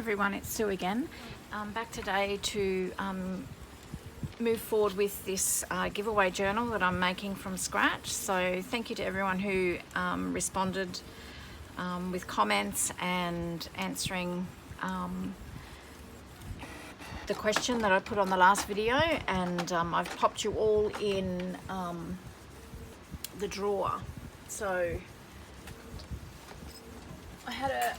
everyone, it's Sue again. Back today to move forward with this giveaway journal that I'm making from scratch. So thank you to everyone who responded with comments and answering the question that I put on the last video, and I've popped you all in the drawer. So I had a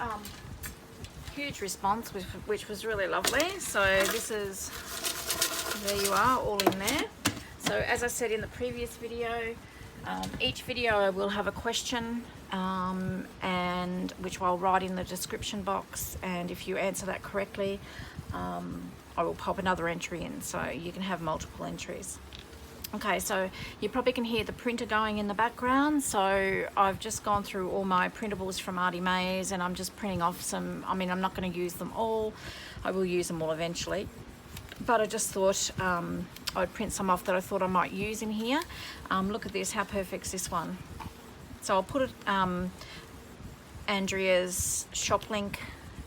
huge response, which was really lovely. So this is, there you are, all in there. So as I said in the previous video, each video I will have a question and which I'll write in the description box, and if you answer that correctly, I will pop another entry in, so you can have multiple entries. Okay, so you probably can hear the printer going in the background. So I've just gone through all my printables from Artie Mays, and I'm just printing off some. I mean, I'm not going to use them all. I will use them all eventually, but I just thought I'd print some off that I thought I might use in here. Look at this, how perfect's this one. So I'll put Andrea's shop link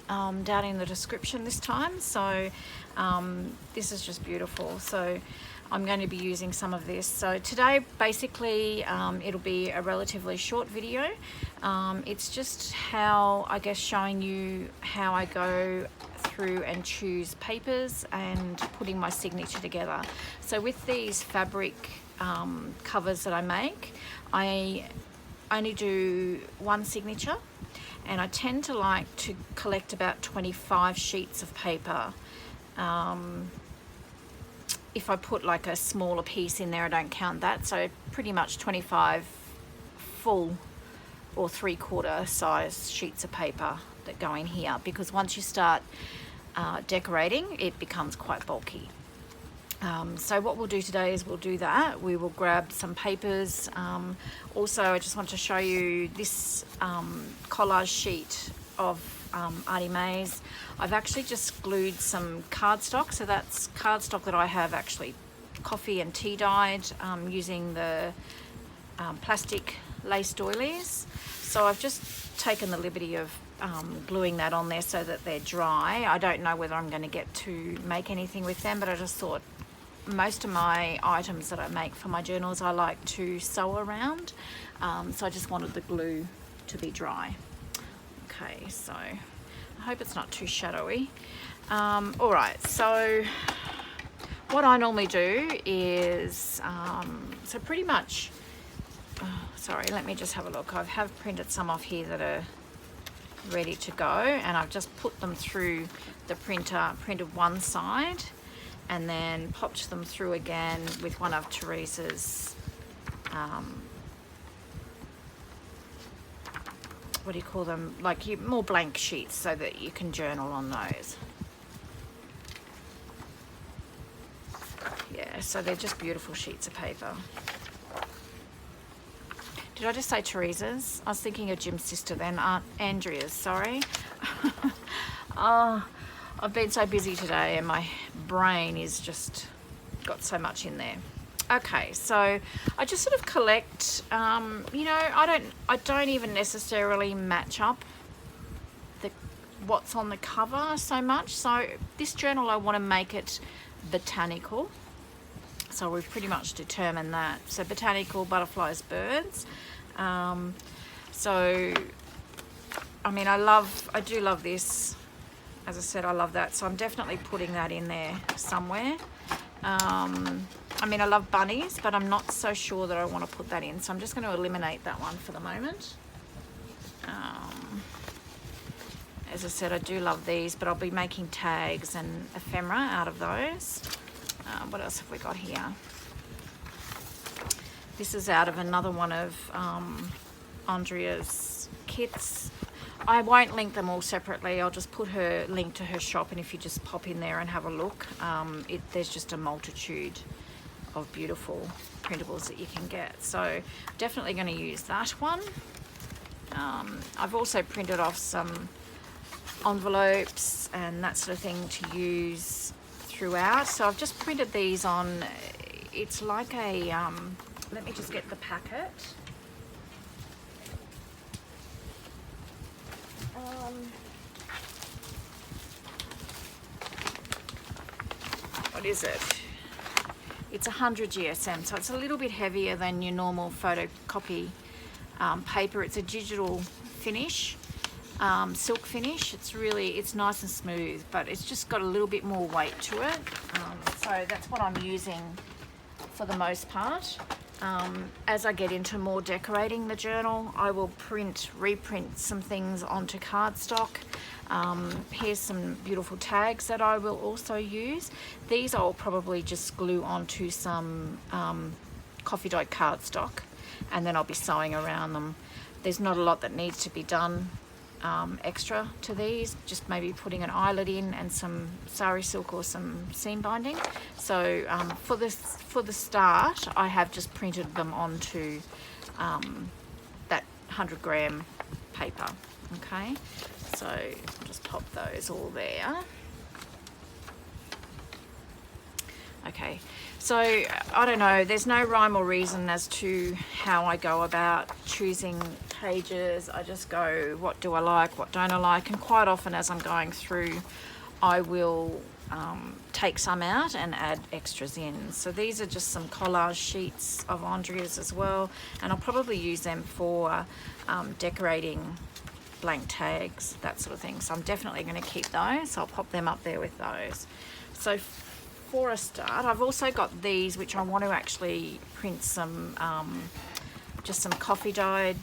down in the description this time. So this is just beautiful. So I'm going to be using some of this. So today basically it'll be a relatively short video. It's just how, I guess, showing you how I go through and choose papers and putting my signature together. So with these fabric covers that I make, I only do one signature, and I tend to like to collect about 25 sheets of paper. If I put like a smaller piece in there, I don't count that. So pretty much 25 full or 3/4 size sheets of paper that go in here, because once you start decorating, it becomes quite bulky. So what we'll do today is we'll do that. We will grab some papers. Also, I just want to show you this collage sheet of Artie Mays. I've actually just glued some cardstock. So that's cardstock that I have actually coffee and tea dyed using the plastic lace doilies. So I've just taken the liberty of gluing that on there so that they're dry. I don't know whether I'm going to get to make anything with them, but I just thought most of my items that I make for my journals I like to sew around. So I just wanted the glue to be dry. Okay, so I hope it's not too shadowy. All right, so what I normally do is, so pretty much, sorry, let me just have a look. I have printed some off here that are ready to go, and I've just put them through the printer, printed one side, and then popped them through again with one of Teresa's, what do you call them, like more blank sheets, so that you can journal on those. Yeah, so they're just beautiful sheets of paper. Did I just say Teresa's? I was thinking of Jim's sister then, Aunt Andrea's, sorry. Oh, I've been so busy today and my brain is just got so much in there. Okay, so I just sort of collect, you know, I don't even necessarily match up what's on the cover so much. So this journal, I want to make it botanical. So we've pretty much determined that. So botanical, butterflies, birds. So, I mean, I do love this. As I said, I love that. So I'm definitely putting that in there somewhere. I mean, I love bunnies, but I'm not so sure that I want to put that in. So I'm just going to eliminate that one for the moment. As I said, I do love these, but I'll be making tags and ephemera out of those. What else have we got here? This is out of another one of Andrea's kits. I won't link them all separately. I'll just put her link to her shop, and if you just pop in there and have a look, there's just a multitude of beautiful printables that you can get. So definitely going to use that one. I've also printed off some envelopes and that sort of thing to use throughout. So I've just printed these on, it's like a, let me just get the packet. what is it? It's 100 GSM, so it's a little bit heavier than your normal photocopy paper. It's a digital finish, silk finish. It's nice and smooth, but it's just got a little bit more weight to it. So that's what I'm using for the most part. As I get into more decorating the journal, I will reprint some things onto cardstock. Here's some beautiful tags that I will also use. These I'll probably just glue onto some coffee dyed cardstock, and then I'll be sewing around them. There's not a lot that needs to be done extra to these, just maybe putting an eyelet in and some sari silk or some seam binding. So for the start, I have just printed them onto that 100 gram paper. Okay, so I'll just pop those all there. Okay, so I don't know, there's no rhyme or reason as to how I go about choosing pages. I just go, what do I like, what don't I like, and quite often as I'm going through, I will take some out and add extras in. So these are just some collage sheets of Andrea's as well, and I'll probably use them for decorating blank tags, that sort of thing. So I'm definitely going to keep those, so I'll pop them up there with those. So for a start, I've also got these which I want to actually print some just some coffee dyed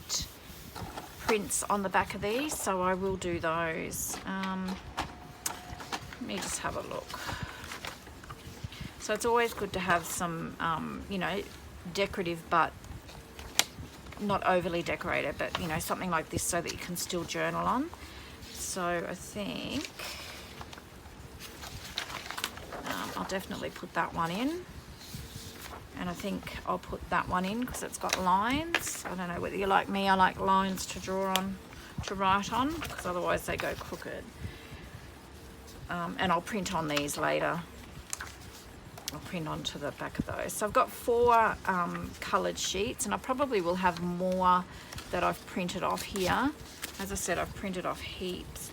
prints on the back of these, so I will do those. Let me just have a look. So it's always good to have some you know, decorative but not overly decorated, but you know, something like this so that you can still journal on. So I think I'll definitely put that one in, and I think I'll put that one in because it's got lines. I don't know whether you're like me, I like lines to draw on, to write on, because otherwise they go crooked. And I'll print on these later. I'll print onto the back of those. So I've got 4 coloured sheets, and I probably will have more that I've printed off here. As I said, I've printed off heaps.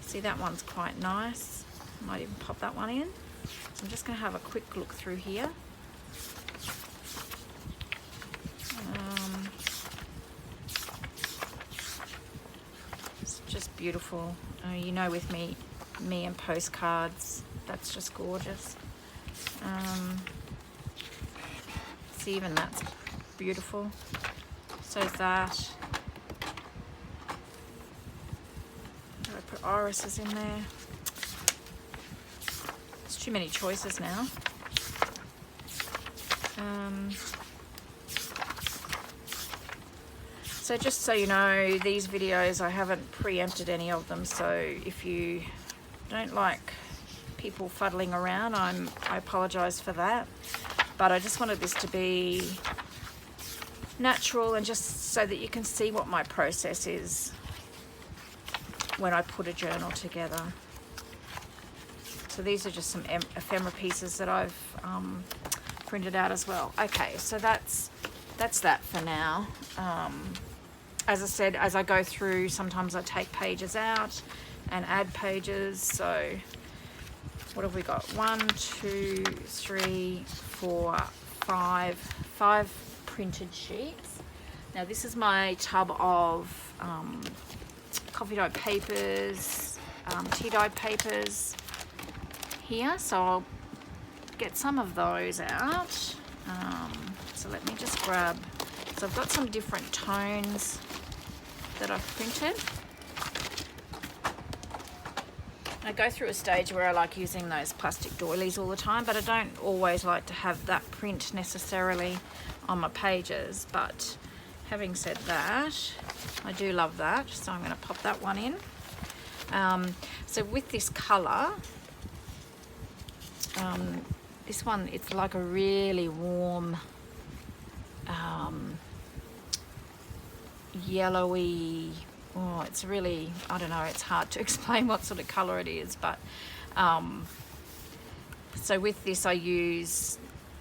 See, that one's quite nice. Might even pop that one in. So I'm just going to have a quick look through here. It's just beautiful. You know, with me and postcards, that's just gorgeous. See, even that's beautiful. So is that. I put irises in there. There's too many choices now. So just so you know, these videos, I haven't preempted any of them, so if you don't like people fuddling around, I apologize for that, but I just wanted this to be natural and just so that you can see what my process is when I put a journal together. So these are just some ephemera pieces that I've printed out as well. Okay, so that's that for now. As I said, as I go through, sometimes I take pages out and add pages. So what have we got? 1, 2, 3, 4, 5 printed sheets. Now this is my tub of coffee dyed papers, tea dyed papers here. So I'll get some of those out. So let me just grab, so I've got some different tones that I've printed. I go through a stage where I like using those plastic doilies all the time, but I don't always like to have that print necessarily on my pages. But having said that, I do love that, so I'm going to pop that one in. So with this colour, this one, it's like a really warm yellowy, oh, it's really, I don't know, it's hard to explain what sort of colour it is, but so with this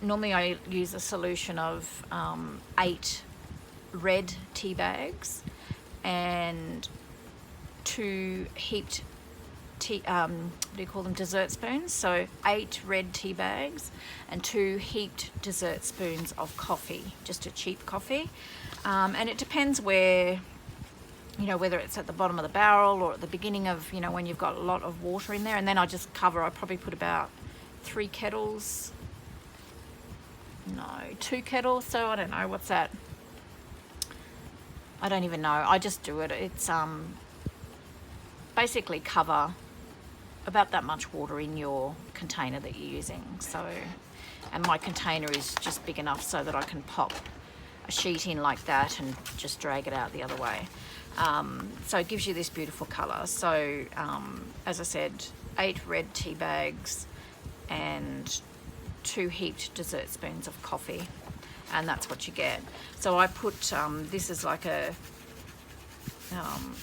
normally I use a solution of 8 red tea bags and 2 heaped what do you call them, dessert spoons. So 8 red tea bags and 2 heaped dessert spoons of coffee, just a cheap coffee. And it depends where, you know, whether it's at the bottom of the barrel or at the beginning of, you know, when you've got a lot of water in there. And then I just cover, I probably put about 3 kettles, no, 2 kettles, so I don't know, what's that? I don't even know, I just do it. It's basically cover about that much water in your container that you're using. So, and my container is just big enough so that I can pop a sheet in like that and just drag it out the other way. So it gives you this beautiful colour. So as I said, 8 red tea bags and 2 heaped dessert spoons of coffee, and that's what you get. So I put, this is like a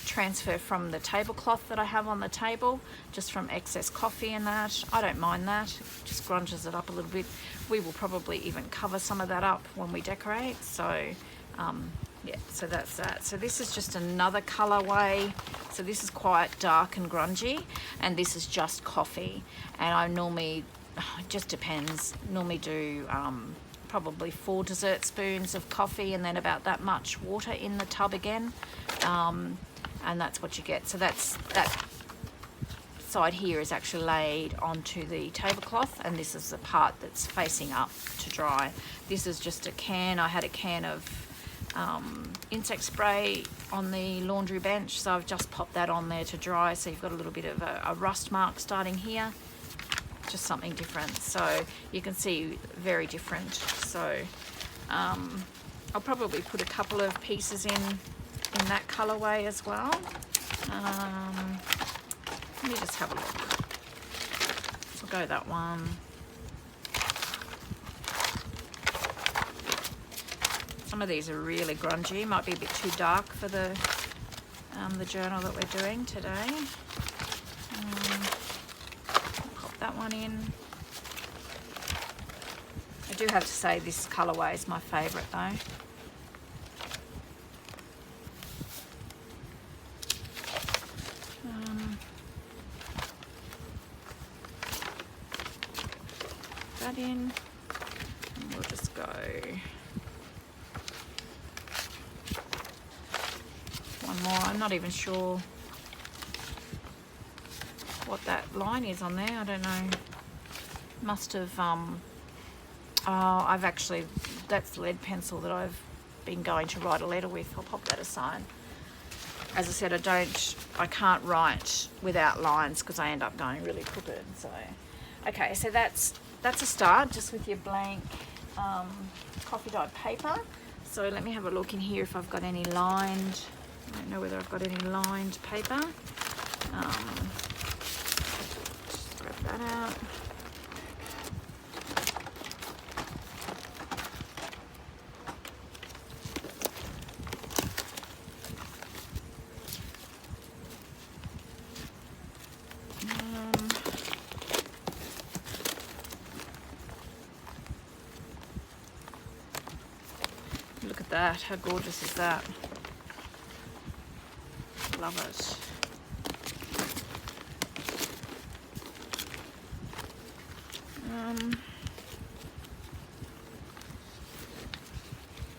transfer from the tablecloth that I have on the table, just from excess coffee and that. I don't mind that, it just grunges it up a little bit. We will probably even cover some of that up when we decorate. So yeah, so that's that. So this is just another colorway. So this is quite dark and grungy, and this is just coffee. And I normally, it just depends, normally do probably 4 dessert spoons of coffee and then about that much water in the tub again, and that's what you get. So that's, that side here is actually laid onto the tablecloth, and this is the part that's facing up to dry. This is just a can. I had a can of insect spray on the laundry bench, so I've just popped that on there to dry. So you've got a little bit of a rust mark starting here, just something different. So you can see very different. So I'll probably put a couple of pieces in that colorway as well. Let me just have a look. I'll go that one. Some of these are really grungy, might be a bit too dark for the journal that we're doing today. Pop that one in. I do have to say this colorway is my favorite though. That in, and we'll just go one more. I'm not even sure what that line is on there. I don't know. Must have, oh, I've actually, that's lead pencil that I've been going to write a letter with. I'll pop that aside. As I said, I can't write without lines because I end up going really crooked. So, okay, so that's a start, just with your blank coffee dyed paper. So let me have a look in here if I've got any lined. I don't know whether I've got any lined paper. Just grab that out. Look at that, how gorgeous is that? Love it.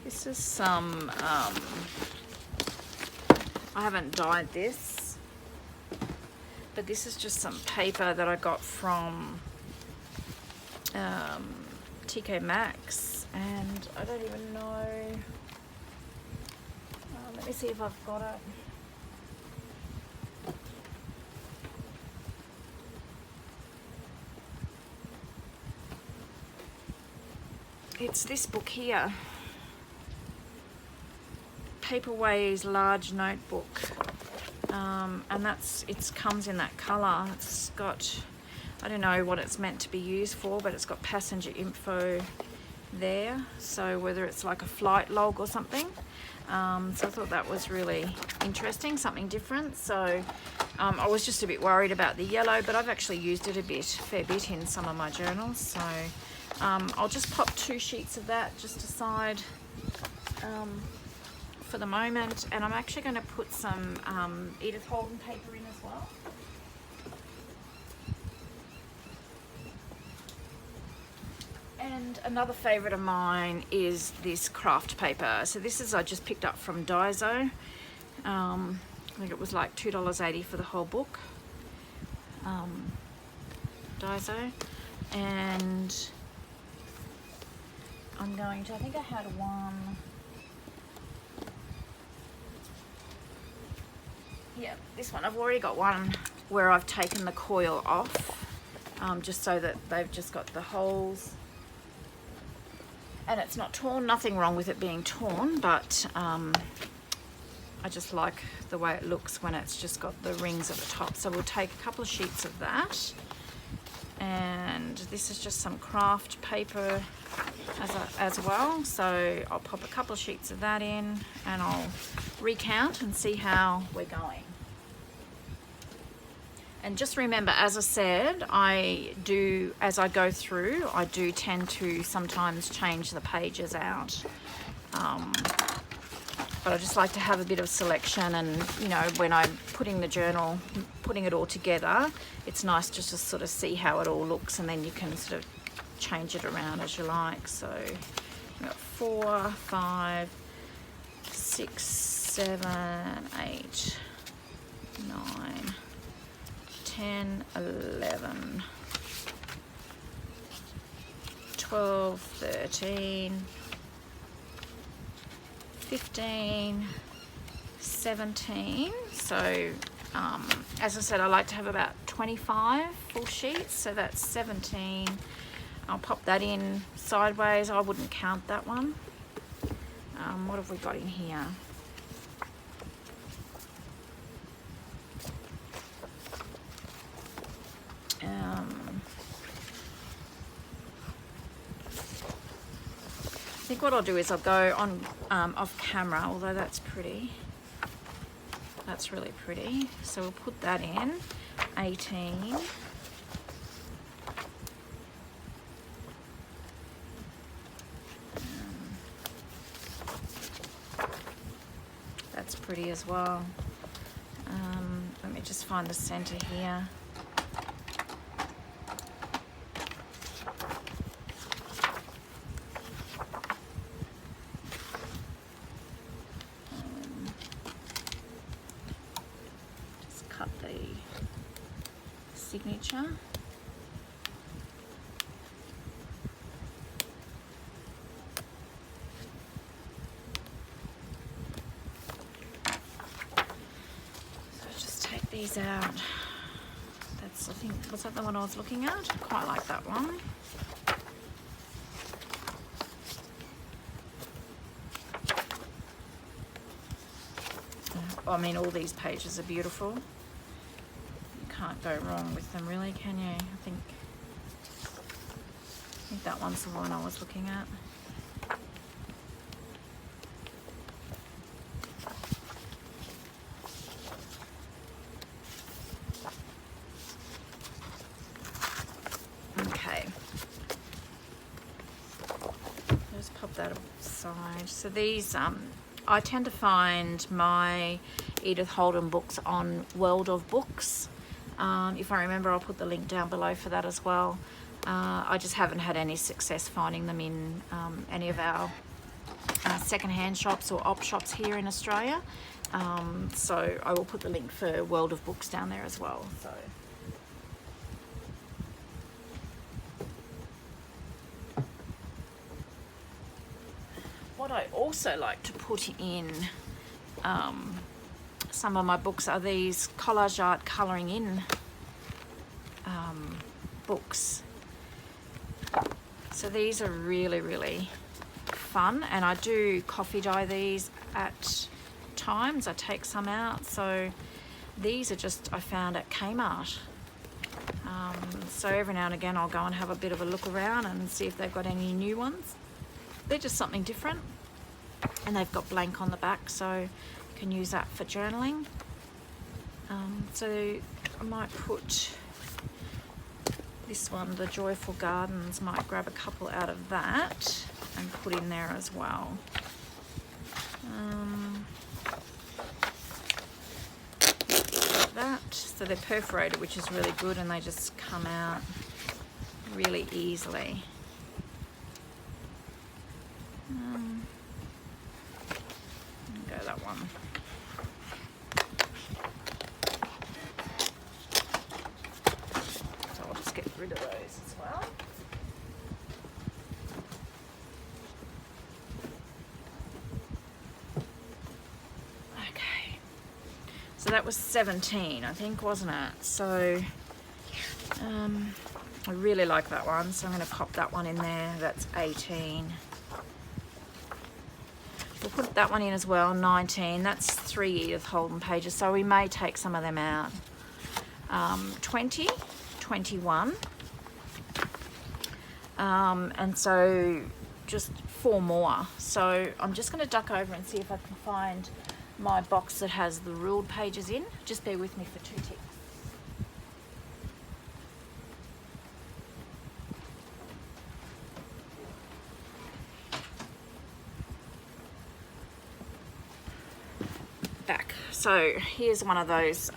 This is some, I haven't dyed this, but this is just some paper that I got from TK Maxx, and I don't even know, let me see if I've got it. It's this book here, Paperways Large Notebook, and it comes in that colour. It's got, I don't know what it's meant to be used for, but it's got passenger info there, so whether it's like a flight log or something. So I thought that was really interesting, something different. So I was just a bit worried about the yellow, but I've actually used it a fair bit in some of my journals. So I'll just pop 2 sheets of that just aside for the moment, and I'm actually going to put some Edith Holden paper in as well. And another favourite of mine is this craft paper. So this is I just picked up from Daiso. I think it was like $2.80 for the whole book. Daiso. And I'm going to, I think I had one. Yeah, this one. I've already got one where I've taken the coil off, just so that they've just got the holes. And it's not torn, nothing wrong with it being torn, but I just like the way it looks when it's just got the rings at the top. So we'll take a couple of sheets of that. And this is just some craft paper as well. So I'll pop a couple of sheets of that in and I'll recount and see how we're going. And just remember, as I said, as I go through, I do tend to sometimes change the pages out. But I just like to have a bit of selection, and when I'm putting the journal, putting it all together, it's nice just to sort of see how it all looks, and then you can sort of change it around as you like. So we've got 4, 5, 6, 7, 8, 9, 10, 11, 12, 13, 15, 17. So as I said, I like to have about 25 full sheets, so that's 17. I'll pop that in sideways. I wouldn't count that one. What have we got in here? I think what I'll do is I'll go on off camera, although that's pretty. That's really pretty. So we'll put that in. 18. That's pretty as well. Let me just find the center here. Signature. So just take these out. That's, I think, was that the one I was looking at? I quite like that one. I mean, all these pages are beautiful. Can't go wrong with them, really, can you? I think that one's the one I was looking at. Okay. Just pop that aside. So these, I tend to find my Edith Holden books on World of Books. If I remember, I'll put the link down below for that as well. I just haven't had any success finding them in any of our secondhand shops or op shops here in Australia. So I will put the link for World of Books down there as well. So. What I also like to put in some of my books are these collage art colouring in books. So these are really, really fun, and I do coffee dye these at times. I take some out. So these are just, I found at Kmart. So every now and again I'll go and have a bit of a look around and see if they've got any new ones. They're just something different, and they've got blank on the back, so you can use that for journaling. So I might put this one, the Joyful Gardens, might grab a couple out of that and put in there as well. Like that. So they're perforated, which is really good, and they just come out really easily. Go that one. So I'll just get rid of those as well. Okay. So that was 17, I think, wasn't it? So I really like that one, so I'm going to pop that one in there. That's 18. We'll put that one in as well, 19. That's 3 Edith Holden pages, so we may take some of them out. 20, 21. And so just 4 more. So I'm just going to duck over and see if I can find my box that has the ruled pages in. Just bear with me for 2 ticks. Back. So here's one of those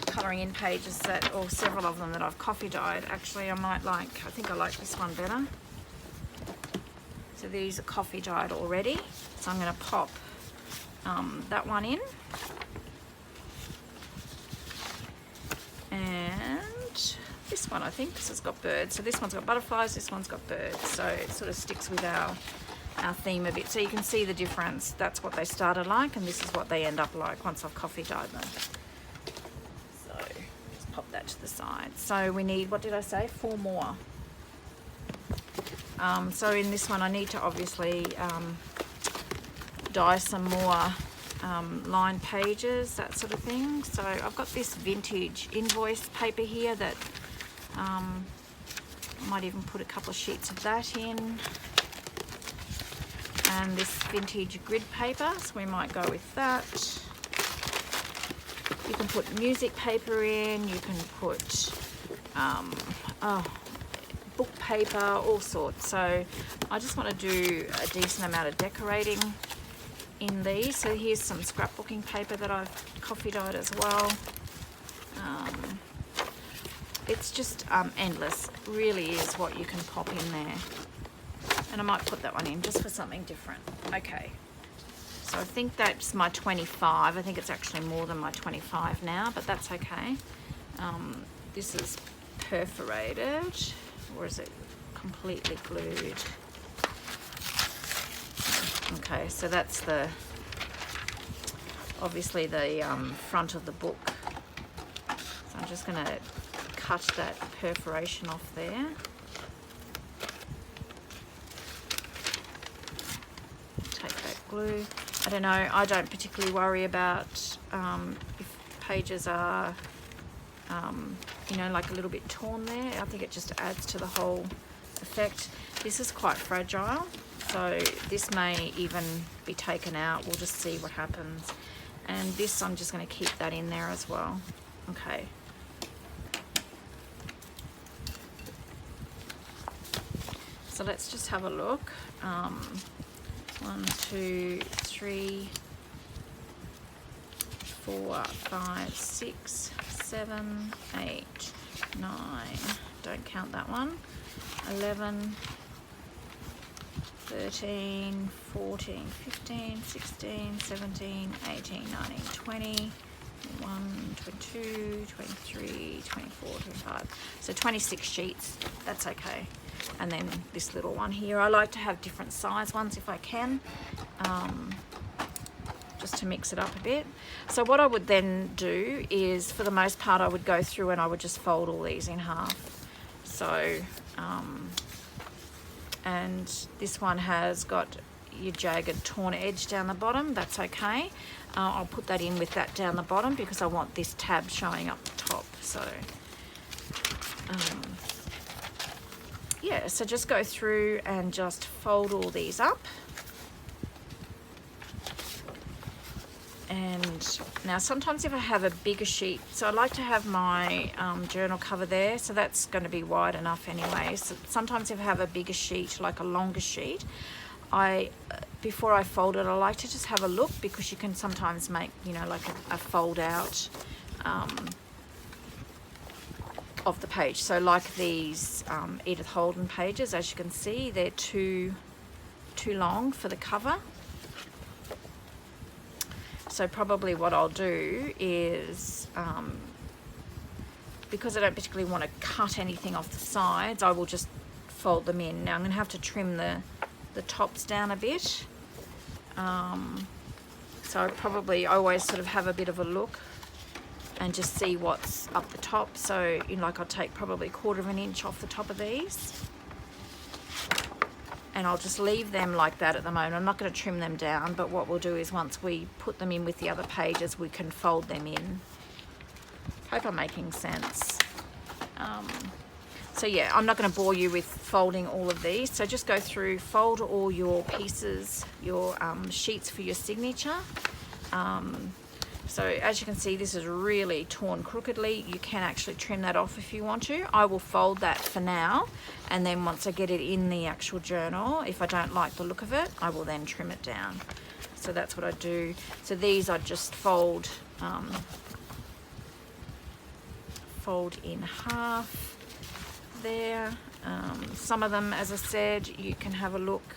colouring in pages that, or several of them that I've coffee dyed. Actually, I think I like this one better. So these are coffee dyed already. So I'm going to pop that one in. And this one, I think this has got birds. So this one's got butterflies, this one's got birds. So it sort of sticks with our theme a bit. So you can see the difference. That's what they started like, and this is what they end up like once I've coffee dyed them. So just pop that to the side. So we need, what did I say, 4 more. So in this one I need to obviously dye some more lined pages, that sort of thing. So I've got this vintage invoice paper here that I might even put a couple of sheets of that in. And this vintage grid paper, so we might go with that. You can put music paper in, you can put book paper, all sorts. So I just want to do a decent amount of decorating in these. So here's some scrapbooking paper that I've coffee dyed as well. It's just endless, it really is what you can pop in there. And I might put that one in just for something different. Okay, so I think that's my 25. I think it's actually more than my 25 now, but that's okay. This is perforated, or is it completely glued? Okay, so that's the, obviously the front of the book. So I'm just going to cut that perforation off there. Glue. I don't know, I don't particularly worry about if pages are you know, like a little bit torn there. I think it just adds to the whole effect. This is quite fragile, so this may even be taken out. We'll just see what happens. And this, I'm just going to keep that in there as well. Okay. So let's just have a look. 1, 2, 3, 4, 5, 6, 7, 8, 9. Don't count that one. 11, 13, 14, 15, 16, 17, 18, 19, 20, 21, 22, 23, 24, 25. So 26 sheets, that's okay. And then this little one here. I like to have different size ones if I can, just to mix it up a bit. So what I would then do is, for the most part, I would go through and I would just fold all these in half. So, and this one has got your jagged torn edge down the bottom. That's okay. I'll put that in with that down the bottom because I want this tab showing up the top. So, yeah, so just go through and just fold all these up. And now sometimes if I have a bigger sheet, so I like to have my journal cover there, so that's going to be wide enough anyway. So sometimes if I have a bigger sheet, like a longer sheet, before I fold it, I like to just have a look, because you can sometimes make, you know, like a fold out of the page. So like these Edith Holden pages, as you can see, they're too too long for the cover. So probably what I'll do is, because I don't particularly want to cut anything off the sides, I will just fold them in. Now I'm going to have to trim the tops down a bit. So I always sort of have a bit of a look and just see what's up the top. So, like I'll take probably 1/4 of an inch off the top of these. And I'll just leave them like that at the moment. I'm not going to trim them down, but what we'll do is once we put them in with the other pages, we can fold them in. Hope I'm making sense. So yeah, I'm not going to bore you with folding all of these. So just go through, fold all your pieces, your sheets for your signature. So as you can see, this is really torn crookedly. You can actually trim that off if you want to. I will fold that for now, and then once I get it in the actual journal, if I don't like the look of it, I will then trim it down. So that's what I do. So these I just fold in half there. Some of them, as I said, you can have a look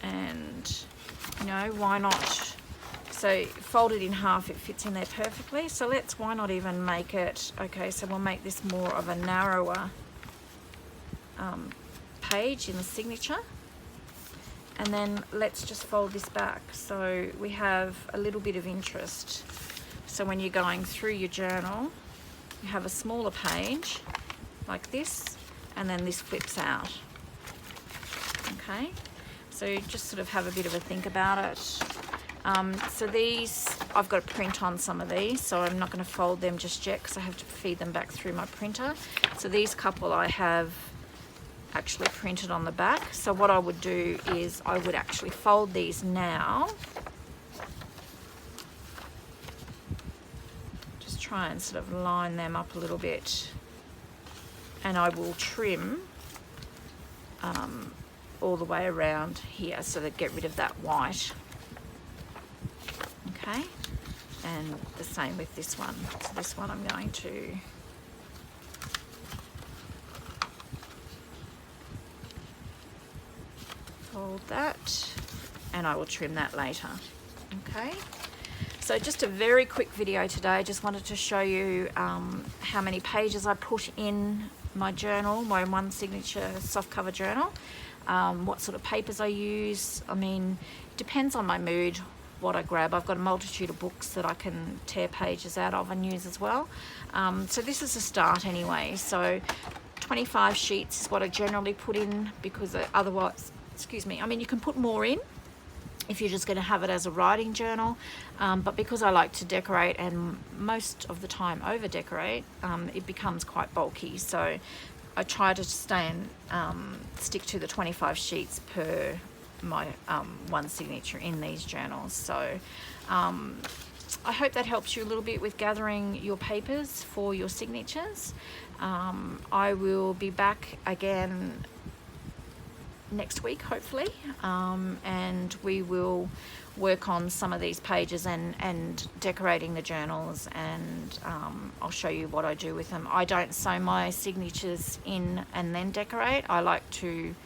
and, why not? So folded in half, it fits in there perfectly. So why not even make it, okay, so we'll make this more of a narrower page in the signature. And then let's just fold this back so we have a little bit of interest. So when you're going through your journal, you have a smaller page like this, and then this flips out. Okay, so you just sort of have a bit of a think about it. So these, I've got to print on some of these, so I'm not going to fold them just yet because I have to feed them back through my printer. So these couple I have actually printed on the back. So what I would do is I would actually fold these now. Just try and sort of line them up a little bit. And I will trim all the way around here so that get rid of that white. Okay, and the same with this one. So this one I'm going to fold that, and I will trim that later. Okay, so just a very quick video today. Just wanted to show you how many pages I put in my journal, my one signature softcover journal, what sort of papers I use. I mean, depends on my mood what I grab. I've got a multitude of books that I can tear pages out of and use as well. So this is a start anyway. So 25 sheets is what I generally put in, because otherwise, excuse me, I mean, you can put more in if you're just going to have it as a writing journal, but because I like to decorate and most of the time over decorate, it becomes quite bulky. So I try to stay and stick to the 25 sheets per my one signature in these journals. So I hope that helps you a little bit with gathering your papers for your signatures. I will be back again next week, hopefully, and we will work on some of these pages and decorating the journals, and I'll show you what I do with them. I don't sew my signatures in and then decorate. I like to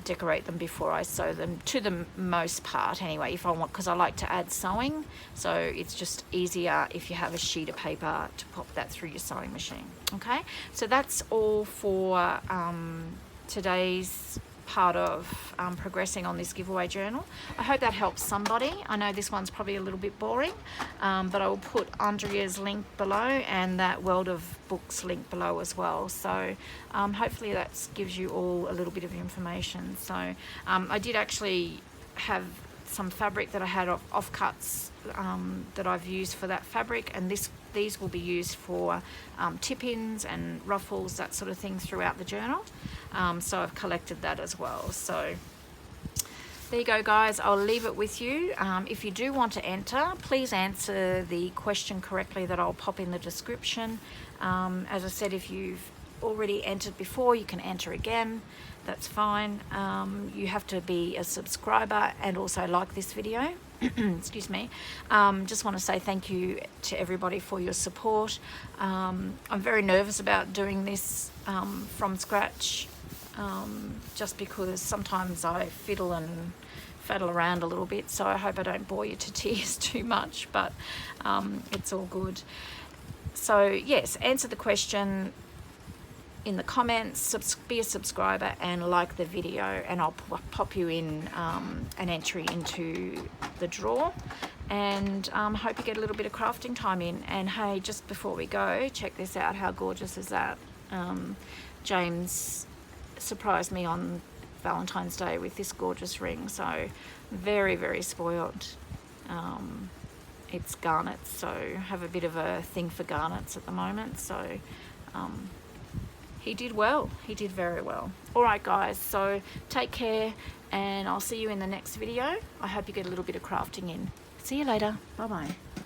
decorate them before I sew them, to the most part anyway, if I want, because I like to add sewing, so it's just easier if you have a sheet of paper to pop that through your sewing machine. Okay, so that's all for today's part of progressing on this giveaway journal. I hope that helps somebody. I know this one's probably a little bit boring, but I will put Andrea's link below and that World of Books link below as well. So hopefully that gives you all a little bit of information. So I did actually have some fabric that I had offcuts that I've used for that fabric, and these will be used for tip-ins and ruffles, that sort of thing throughout the journal. So I've collected that as well. So there you go, guys. I'll leave it with you. If you do want to enter, please answer the question correctly that I'll pop in the description. As I said, if you've already entered before, you can enter again. That's fine. You have to be a subscriber and also like this video. Excuse me. Just want to say thank you to everybody for your support. I'm very nervous about doing this from scratch. just because sometimes I fiddle and faddle around a little bit, so I hope I don't bore you to tears too much, but it's all good. So yes, answer the question in the comments, be a subscriber and like the video, and I'll pop you in an entry into the draw, and hope you get a little bit of crafting time in. And hey, just before we go, check this out. How gorgeous is that? James surprised me on Valentine's Day with this gorgeous ring, so very, very spoiled. It's garnets, so have a bit of a thing for garnets at the moment, so he did well. He did very well. All right, guys, so take care, and I'll see you in the next video. I hope you get a little bit of crafting in. See you later. Bye-bye.